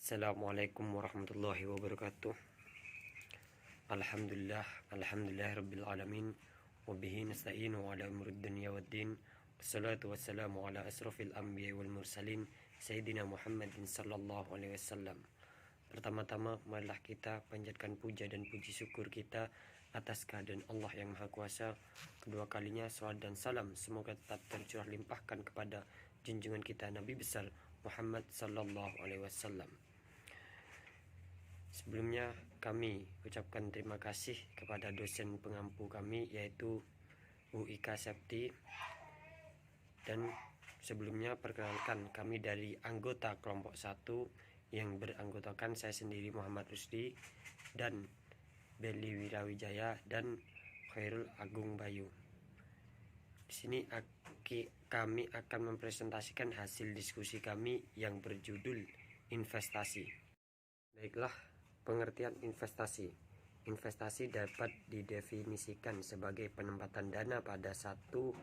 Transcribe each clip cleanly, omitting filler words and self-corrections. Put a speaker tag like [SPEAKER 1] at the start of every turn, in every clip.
[SPEAKER 1] Assalamualaikum warahmatullahi wabarakatuh. Alhamdulillah rabbil alamin. Wabihi nasta'inu ala umurid dunya waddin. Wassalatu wassalamu ala asrafil anbiya wal mursalin Sayyidina Muhammadin sallallahu alaihi wasallam. Pertama-tama marilah kita panjatkan puja dan puji syukur kita atas kehadiran Allah yang Maha Kuasa. Kedua kalinya salawat dan salam semoga tetap tercurah limpahkan kepada junjungan kita Nabi besar Muhammad sallallahu alaihi wasallam. Sebelumnya kami ucapkan terima kasih kepada dosen pengampu kami yaitu UIK Septi. Dan sebelumnya perkenalkan kami dari anggota kelompok 1 yang beranggotakan saya sendiri Muhammad Rusdi dan Beli Wirawijaya dan Khairul Agung Bayu. Di sini kami akan mempresentasikan hasil diskusi kami yang berjudul investasi. Baiklah, pengertian investasi. Investasi dapat didefinisikan sebagai penempatan dana pada satu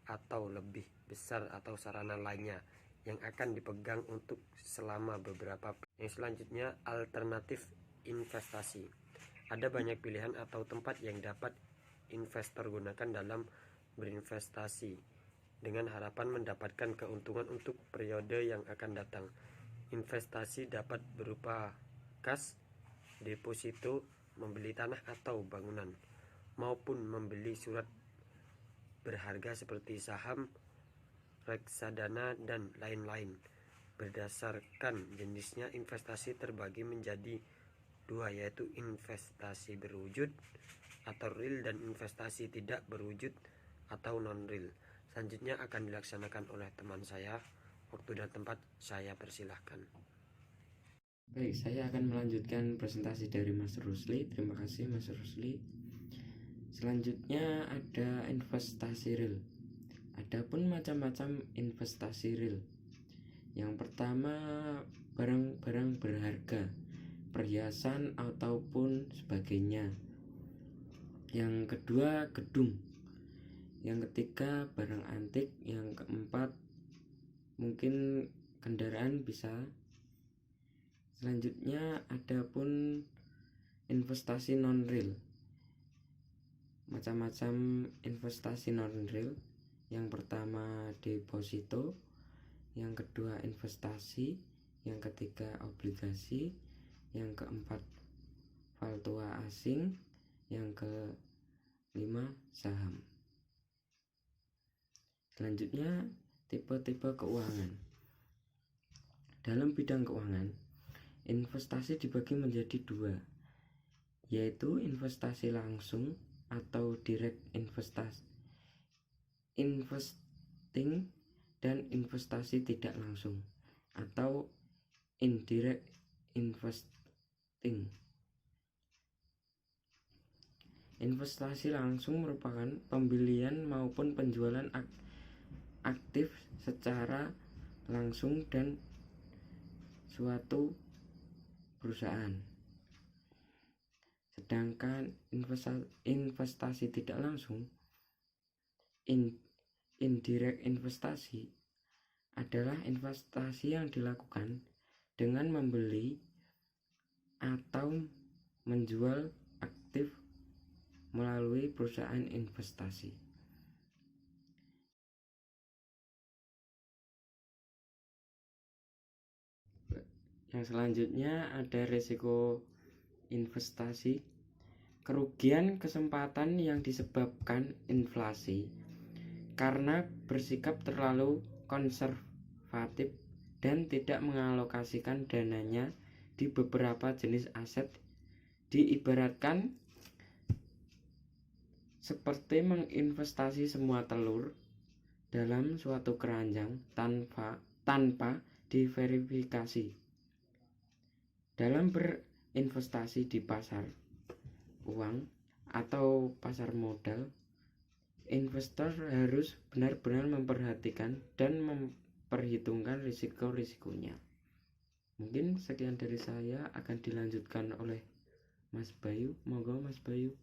[SPEAKER 1] atau lebih besar atau sarana lainnya yang akan dipegang untuk selama beberapa. Yang selanjutnya, alternatif investasi. Ada banyak pilihan atau tempat yang dapat investor gunakan dalam berinvestasi dengan harapan mendapatkan keuntungan untuk periode yang akan datang. Investasi dapat berupa kas, deposito, membeli tanah atau bangunan, maupun membeli surat berharga seperti saham, reksadana, dan lain-lain. Berdasarkan jenisnya, investasi terbagi menjadi dua, yaitu investasi berwujud atau real dan investasi tidak berwujud atau non-real. Selanjutnya akan dilaksanakan oleh teman saya. Waktu dan tempat saya persilahkan.
[SPEAKER 2] Baik, saya akan melanjutkan presentasi dari Mas Rusli. Terima kasih Mas Rusli. Selanjutnya ada investasi real. Adapun macam-macam investasi real. Yang pertama, barang-barang berharga, perhiasan ataupun sebagainya. Yang kedua, gedung. Yang ketiga, barang antik. Yang keempat, mungkin kendaraan bisa. Selanjutnya adapun investasi non-real. Macam-macam investasi non-real. Yang pertama deposito, yang kedua investasi, yang ketiga obligasi, yang keempat valuta asing, yang kelima saham. Selanjutnya tipe-tipe keuangan. Dalam bidang keuangan, investasi dibagi menjadi dua, yaitu investasi langsung atau direct investing dan investasi tidak langsung atau indirect investing. Investasi langsung merupakan pembelian maupun penjualan aktif secara langsung dan suatu perusahaan. Sedangkan investasi tidak langsung, indirect investasi, adalah investasi yang dilakukan dengan membeli atau menjual aktif melalui perusahaan investasi. Yang selanjutnya ada risiko investasi. Kerugian kesempatan yang disebabkan inflasi karena bersikap terlalu konservatif dan tidak mengalokasikan dananya di beberapa jenis aset, diibaratkan seperti menginvestasi semua telur dalam suatu keranjang tanpa diverifikasi. Dalam berinvestasi di pasar uang atau pasar modal, investor harus benar-benar memperhatikan dan memperhitungkan risiko-risikonya. Mungkin sekian dari saya, akan dilanjutkan oleh Mas Bayu. Monggo Mas Bayu.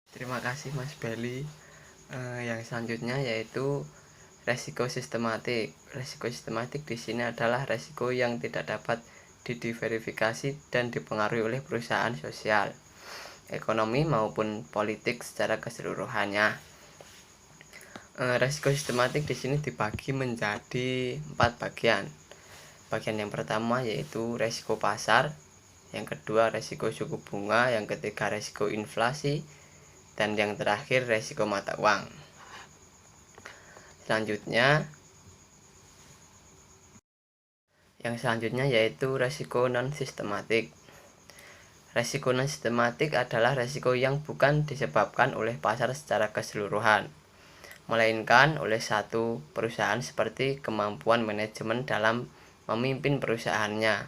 [SPEAKER 3] Terima kasih Mas Beli. Yang selanjutnya yaitu resiko sistematik. Resiko sistematik di sini adalah resiko yang tidak dapat diverifikasi dan dipengaruhi oleh perusahaan sosial, ekonomi maupun politik secara keseluruhannya. Resiko sistematik di sini dibagi menjadi 4 bagian. Bagian yang pertama yaitu resiko pasar, yang kedua resiko suku bunga, yang ketiga resiko inflasi, dan yang terakhir resiko mata uang. Yang selanjutnya yaitu resiko non-sistematik. Resiko non-sistematik adalah resiko yang bukan disebabkan oleh pasar secara keseluruhan, melainkan oleh satu perusahaan seperti kemampuan manajemen dalam memimpin perusahaannya,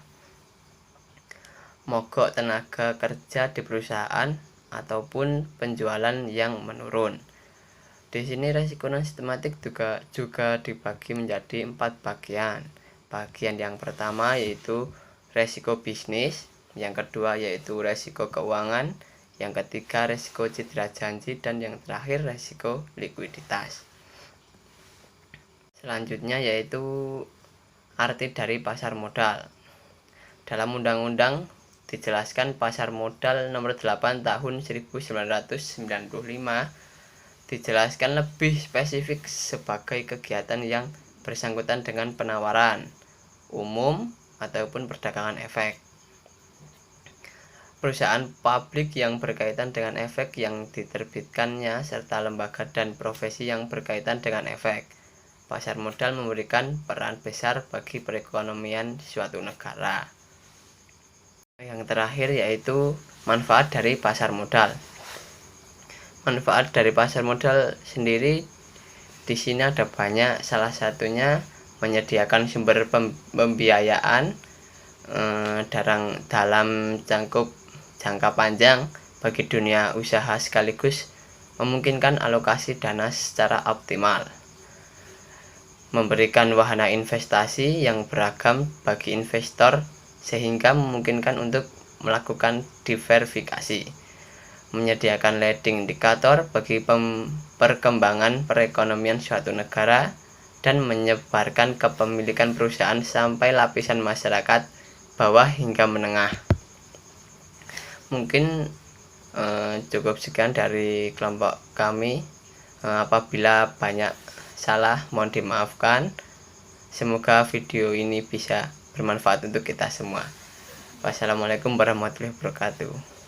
[SPEAKER 3] mogok tenaga kerja di perusahaan, ataupun penjualan yang menurun. Di sini resiko non-sistematik juga dibagi menjadi 4 bagian. Bagian yang pertama yaitu resiko bisnis, yang kedua yaitu resiko keuangan, yang ketiga resiko citra janji, dan yang terakhir resiko likuiditas. Selanjutnya yaitu arti dari pasar modal. Dalam undang-undang dijelaskan pasar modal nomor 8 tahun 1995 dijelaskan lebih spesifik sebagai kegiatan yang bersangkutan dengan penawaran umum ataupun perdagangan efek. Perusahaan publik yang berkaitan dengan efek yang diterbitkannya serta lembaga dan profesi yang berkaitan dengan efek. Pasar modal memberikan peran besar bagi perekonomian suatu negara. Yang terakhir yaitu manfaat dari pasar modal. Manfaat dari pasar modal sendiri di sini ada banyak, salah satunya menyediakan sumber pembiayaan dalam jangka panjang bagi dunia usaha sekaligus memungkinkan alokasi dana secara optimal, memberikan wahana investasi yang beragam bagi investor sehingga memungkinkan untuk melakukan diversifikasi, menyediakan leading indikator bagi perkembangan perekonomian suatu negara, dan menyebarkan kepemilikan perusahaan sampai lapisan masyarakat bawah hingga menengah. Mungkin cukup sekian dari kelompok kami. Apabila banyak salah mohon dimaafkan. Semoga video ini bisa bermanfaat untuk kita semua. Wassalamualaikum warahmatullahi wabarakatuh.